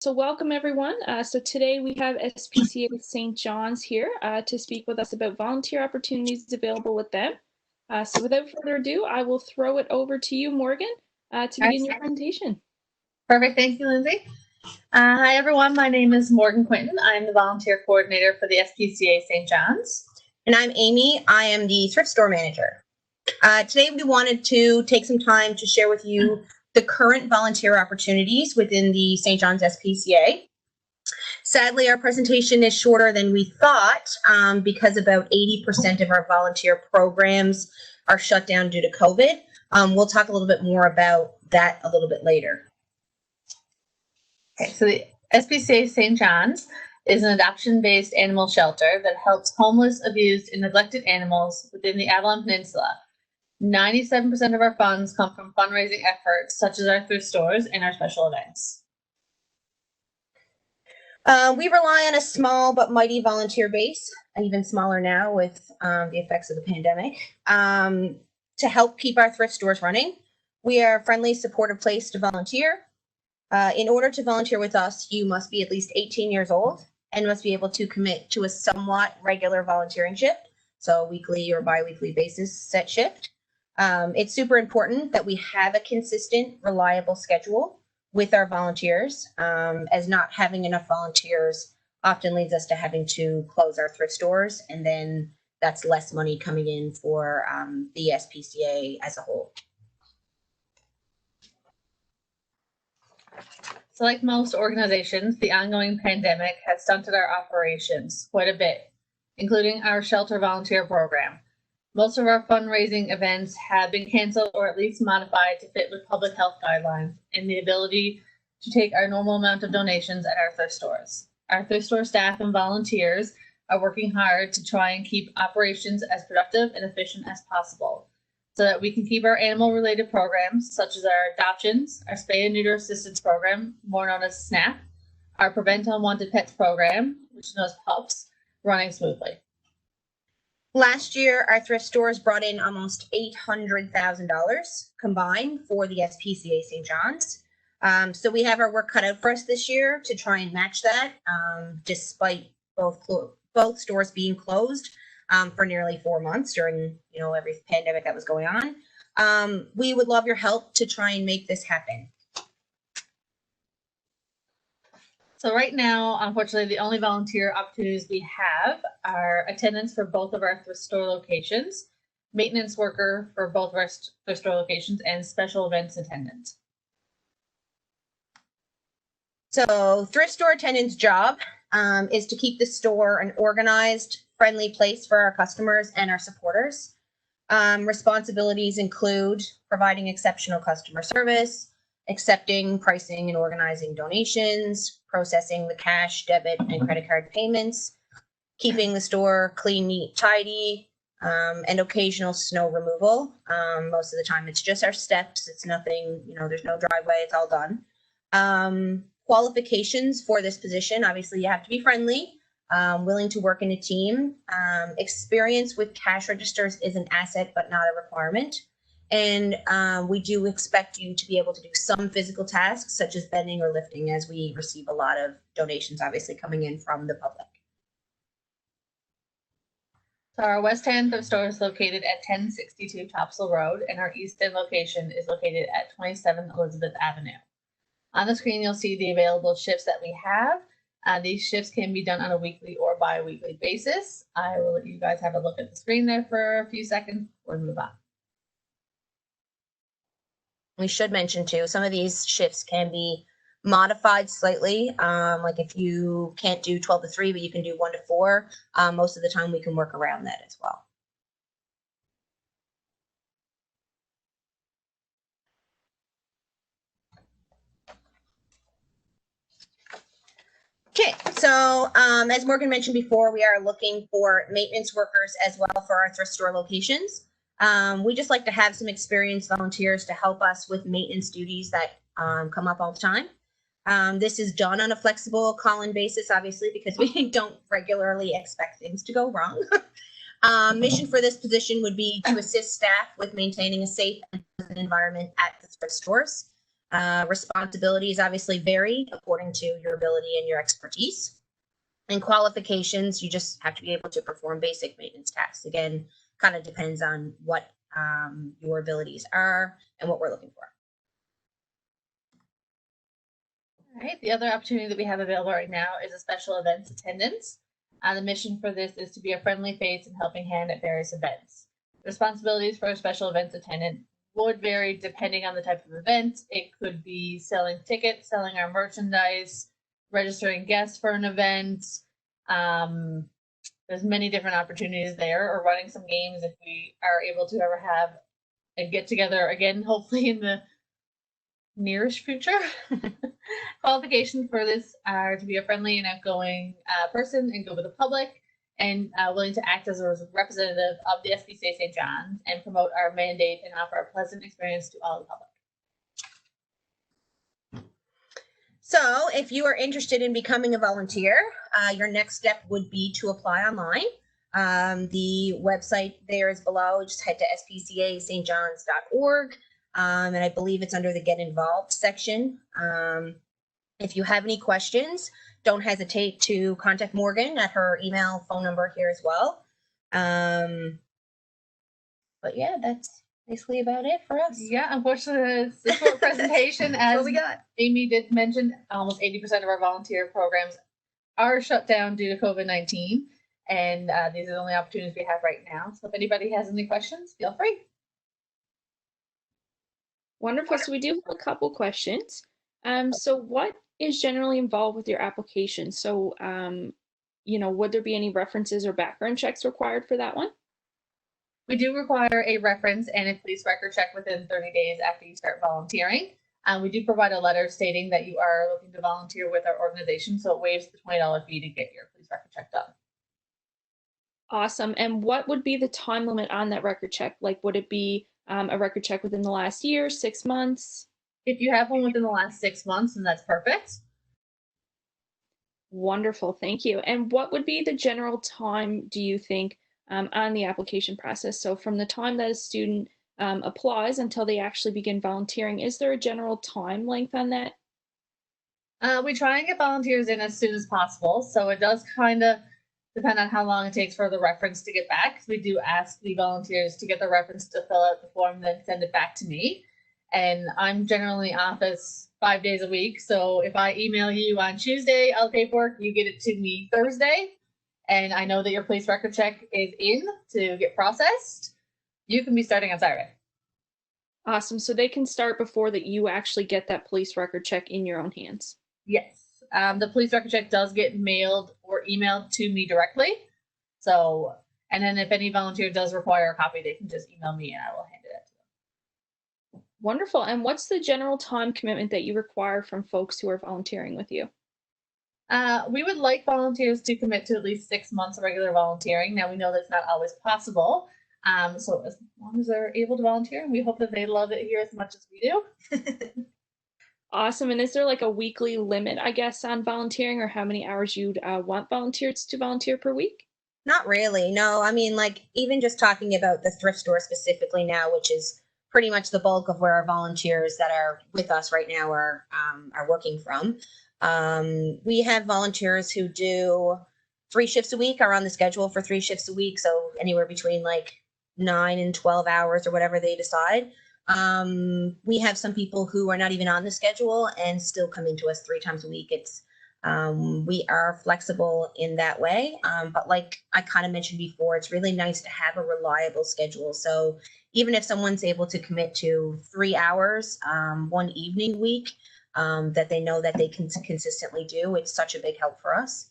So welcome everyone. So today we have SPCA St. John's here to speak with us about volunteer opportunities available with them. So without further ado, I will throw it over to you, Morgan, to begin your presentation. Perfect. Thank you, Lindsay. Hi, everyone. My name is Morgan Quinton. I'm the volunteer coordinator for the SPCA St. John's. And I'm Amy. I am the thrift store manager. Today we wanted to take some time to share with you the current volunteer opportunities within the St. John's SPCA. Sadly, our presentation is shorter than we thought because about 80% of our volunteer programs are shut down due to COVID. We'll talk a little bit more about that a little bit later. Okay, so the SPCA St. John's is an adoption-based animal shelter that helps homeless, abused, and neglected animals within the Avalon Peninsula. 97% of our funds come from fundraising efforts such as our thrift stores and our special events. We rely on a small but mighty volunteer base, even smaller now with the effects of the pandemic, to help keep our thrift stores running. We are a friendly, supportive place to volunteer. In order to volunteer with us, you must be at least 18 years old and must be able to commit to a somewhat regular volunteering shift, so weekly or bi-weekly basis set shift. It's super important that we have a consistent, reliable schedule with our volunteers, as not having enough volunteers often leads us to having to close our thrift stores, and then that's less money coming in for the SPCA as a whole. So like most organizations, the ongoing pandemic has stunted our operations quite a bit, including our shelter volunteer program. Most of our fundraising events have been canceled or at least modified to fit with public health guidelines and the ability to take our normal amount of donations at our thrift stores. Our thrift store staff and volunteers are working hard to try and keep operations as productive and efficient as possible, so that we can keep our animal-related programs, such as our adoptions, our spay and neuter assistance program, more known as SNAP, our Prevent Unwanted Pets program, which is known as PUPS, running smoothly. Last year, our thrift stores brought in almost $800,000 combined for the SPCA St. John's. So we have our work cut out for us this year to try and match that, despite both stores being closed for nearly 4 months during every pandemic that was going on. We would love your help to try and make this happen. So right now, unfortunately, the only volunteer opportunities we have are attendance for both of our thrift store locations, maintenance worker for both of our thrift store locations, and special events attendant. So thrift store attendant's job is to keep the store an organized, friendly place for our customers and our supporters. Responsibilities include providing exceptional customer service, accepting, pricing, and organizing donations, processing the cash, debit, and credit card payments, keeping the store clean, neat, tidy, and occasional snow removal. Most of the time it's just our steps. It's nothing, there's no driveway, it's all done. Qualifications for this position, obviously you have to be friendly, willing to work in a team. Experience with cash registers is an asset, but not a requirement. And we do expect you to be able to do some physical tasks, such as bending or lifting, as we receive a lot of donations, obviously, coming in from the public. So our West End thrift store is located at 1062 Topsail Road, and our East End location is located at 27 Elizabeth Avenue. On the screen, you'll see the available shifts that we have. These shifts can be done on a weekly or bi-weekly basis. I will let you guys have a look at the screen there for a few seconds before we move on. We should mention too, some of these shifts can be modified slightly. Like if you can't do 12 to 3, but you can do 1 to 4, most of the time we can work around that as well. Okay, so as Morgan mentioned before, we are looking for maintenance workers as well for our thrift store locations. We just like to have some experienced volunteers to help us with maintenance duties that come up all the time. This is done on a flexible call-in basis, obviously, because we don't regularly expect things to go wrong. Mission for this position would be to assist staff with maintaining a safe and pleasant environment at the thrift stores. Responsibilities obviously vary according to your ability and your expertise. And qualifications, you just have to be able to perform basic maintenance tasks. Again, kind of depends on what your abilities are and what we're looking for. All right, the other opportunity that we have available right now is a special events attendance. The mission for this is to be a friendly face and helping hand at various events. Responsibilities for a special events attendant would vary depending on the type of event. It could be selling tickets, selling our merchandise, registering guests for an event. There's many different opportunities there, or running some games if we are able to ever have a get together again, hopefully in the nearest future. Qualifications for this are to be a friendly and outgoing person and go with the public, and willing to act as a representative of the SPCA St. John's and promote our mandate and offer a pleasant experience to all the public. So if you are interested in becoming a volunteer, your next step would be to apply online. The website there is below. Just head to spcastjohns.org. And I believe it's under the Get Involved section. If you have any questions, don't hesitate to contact Morgan at her email, phone number here as well. But yeah, that's basically about it for us. Yeah, unfortunately, it's a short presentation. As what we got. Amy did mention, almost 80% of our volunteer programs are shut down due to COVID-19. And these are the only opportunities we have right now. So if anybody has any questions, feel free. Wonderful. So we do have a couple questions. So what is generally involved with your application? So, would there be any references or background checks required for that one? We do require a reference and a police record check within 30 days after you start volunteering. We do provide a letter stating that you are looking to volunteer with our organization, so it waives the $20 fee to get your police record check done. Awesome. And what would be the time limit on that record check? Like, would it be a record check within the last year, 6 months? If you have one within the last 6 months, then that's perfect. Wonderful. Thank you. And what would be the general time, do you think, on the application process? So from the time that a student applies until they actually begin volunteering, is there a general time length on that? We try and get volunteers in as soon as possible. So it does kind of depend on how long it takes for the reference to get back. We do ask the volunteers to get the reference to fill out the form, then send it back to me. And I'm generally in the office 5 days a week. So if I email you on Tuesday, all the paperwork, you get it to me Thursday. And I know that your police record check is in to get processed. You can be starting on Saturday. Awesome. So they can start before that you actually get that police record check in your own hands. Yes. The police record check does get mailed or emailed to me directly. So, and then if any volunteer does require a copy, they can just email me and I will hand it out to them. Wonderful. And what's the general time commitment that you require from folks who are volunteering with you? We would like volunteers to commit to at least 6 months of regular volunteering. Now, we know that's not always possible. So as long as they're able to volunteer, we hope that they love it here as much as we do. Awesome. And is there like a weekly limit, I guess, on volunteering, or how many hours you'd want volunteers to volunteer per week? Not really. No, I mean, like, even just talking about the thrift store specifically now, which is pretty much the bulk of where our volunteers that are with us right now are working from. We have volunteers who do 3 shifts a week, are on the schedule for 3 shifts a week. So anywhere between like 9 and 12 hours or whatever they decide. We have some people who are not even on the schedule and still come into us 3 times a week. It's we are flexible in that way. But like I kind of mentioned before, it's really nice to have a reliable schedule. So even if someone's able to commit to 3 hours, 1 evening week, that they know that they can consistently do, it's such a big help for us.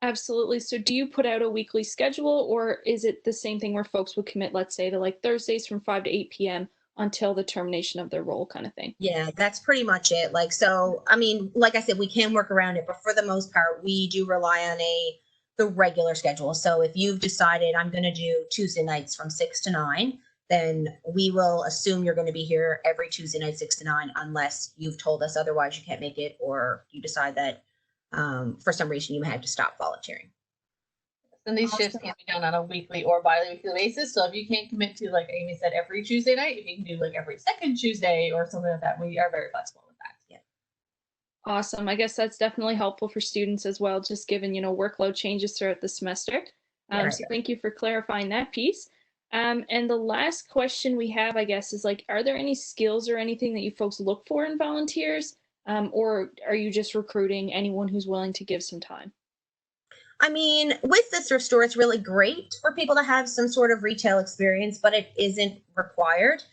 Absolutely. So do you put out a weekly schedule, or is it the same thing where folks would commit, let's say, to like Thursdays from 5 to 8 p.m. until the termination of their role kind of thing? Yeah, that's pretty much it. Like, so, I mean, like I said, we can work around it, but for the most part, we do rely on the regular schedule. So if you've decided I'm going to do Tuesday nights from 6 to 9, then we will assume you're going to be here every Tuesday night, 6 to 9, unless you've told us otherwise you can't make it, or you decide that for some reason you had to stop volunteering. And these shifts can be done on a weekly or bi-weekly basis. So if you can't commit to, like Amy said, every Tuesday night, if you can do like every second Tuesday or something like that, we are very flexible with that. Yeah. Awesome. I guess that's definitely helpful for students as well, just given, workload changes throughout the semester. So thank you for clarifying that piece. And the last question we have, I guess, is like, are there any skills or anything that you folks look for in volunteers? Or are you just recruiting anyone who's willing to give some time? I mean, with the thrift store, it's really great for people to have some sort of retail experience, but it isn't required.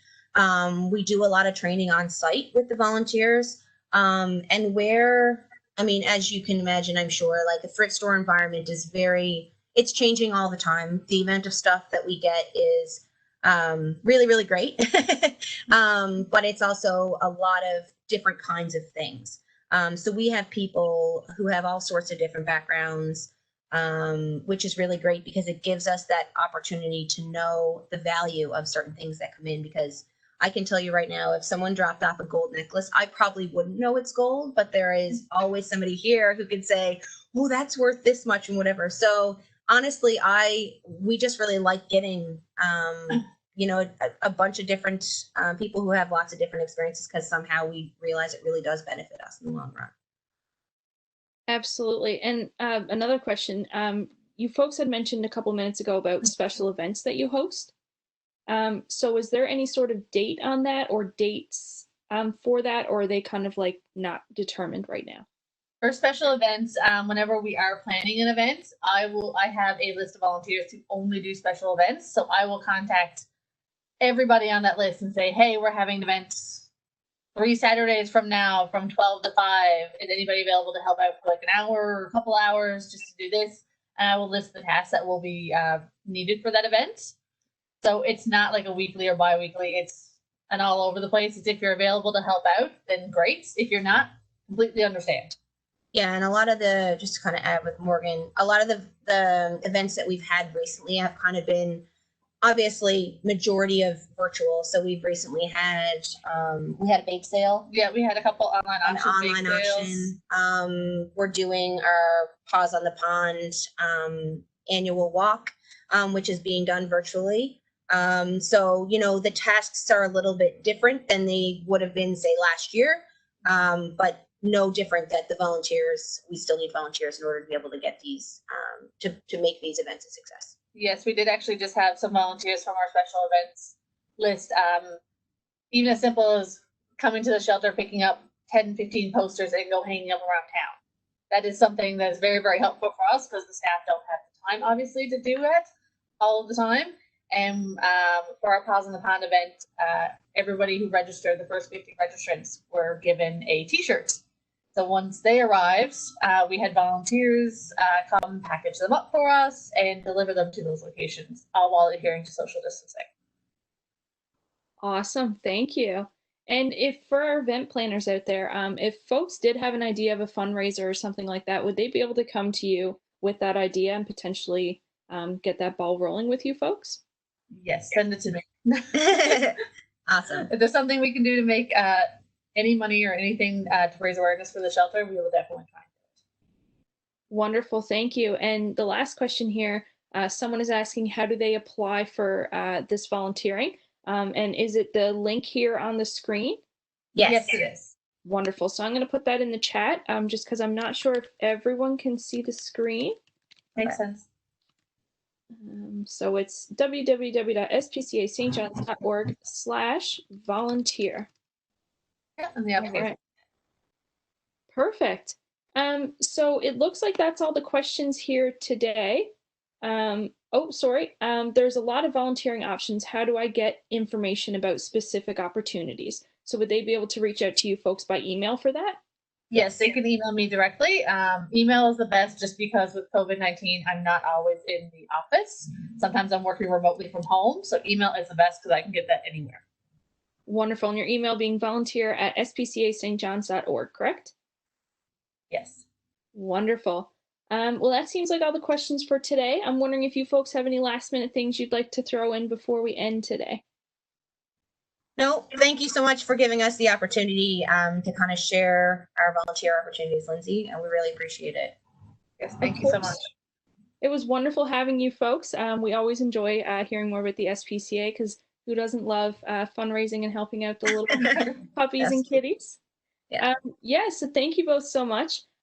We do a lot of training on site with the volunteers. And as you can imagine, I'm sure, like the thrift store environment is it's changing all the time. The amount of stuff that we get is really, really great. But it's also a lot of different kinds of things. So we have people who have all sorts of different backgrounds, which is really great because it gives us that opportunity to know the value of certain things that come in. Because I can tell you right now, if someone dropped off a gold necklace, I probably wouldn't know it's gold, but there is always somebody here who can say, oh, that's worth this much and whatever. So honestly, we just really like getting, a bunch of different people who have lots of different experiences, because somehow we realize it really does benefit us in the long run. Absolutely. And another question, you folks had mentioned a couple minutes ago about special events that you host. So is there any sort of date on that or dates for that, or are they kind of like not determined right now? For special events, whenever we are planning an event, I have a list of volunteers who only do special events. So I will contact everybody on that list and say, hey, we're having events 3 Saturdays from now from 12 to 5. Is anybody available to help out for like an hour or a couple hours just to do this? And I will list the tasks that will be needed for that event. So it's not like a weekly or bi-weekly. It's an all over the place. It's if you're available to help out, then great. If you're not, completely understand. Yeah, and a lot of just to kind of add with Morgan, a lot of the events that we've had recently have kind of been, obviously, majority of virtual. So we've recently had we had a bake sale. Yeah, we had a couple online auction. We're doing our Paws on the Pond annual walk, which is being done virtually. So the tasks are a little bit different than they would have been, say, last year, but no different that the volunteers, we still need volunteers in order to be able to get these to make these events a success. Yes, we did actually just have some volunteers from our special events list. Even as simple as coming to the shelter, picking up 10, 15 posters and go hanging them around town. That is something that is very, very helpful for us because the staff don't have the time, obviously, to do it all of the time. And for our Paws on the Pond event, everybody who registered, the first 50 registrants, were given a t-shirt. So once they arrived, we had volunteers come package them up for us and deliver them to those locations, all while adhering to social distancing. Awesome. Thank you. And if for our event planners out there, if folks did have an idea of a fundraiser or something like that, would they be able to come to you with that idea and potentially get that ball rolling with you folks? Yes, send it to me. Awesome. If there's something we can do to make any money or anything to raise awareness for the shelter, we will definitely try. Wonderful. Thank you. And the last question here, someone is asking, how do they apply for this volunteering? And is it the link here on the screen? Yes, it is. Wonderful. So I'm going to put that in the chat just because I'm not sure if everyone can see the screen. Makes sense. So it's www.spcastjohns.org/volunteer. Yeah, and the application. Right. Perfect. So it looks like that's all the questions here today. Sorry. There's a lot of volunteering options. How do I get information about specific opportunities? So would they be able to reach out to you folks by email for that? Yes, they can email me directly. Email is the best just because with COVID-19, I'm not always in the office. Sometimes I'm working remotely from home. So email is the best because I can get that anywhere. Wonderful. And your email being volunteer@spcastjohns.org, correct? Yes. Wonderful. Well, that seems like all the questions for today. I'm wondering if you folks have any last minute things you'd like to throw in before we end today. No, thank you so much for giving us the opportunity to kind of share our volunteer opportunities, Lindsay, and we really appreciate it. Yes, thank you so much. It was wonderful having you folks. We always enjoy hearing more about the SPCA because who doesn't love fundraising and helping out the little puppies Yes. and kitties? Yeah. Yeah, so thank you both so much.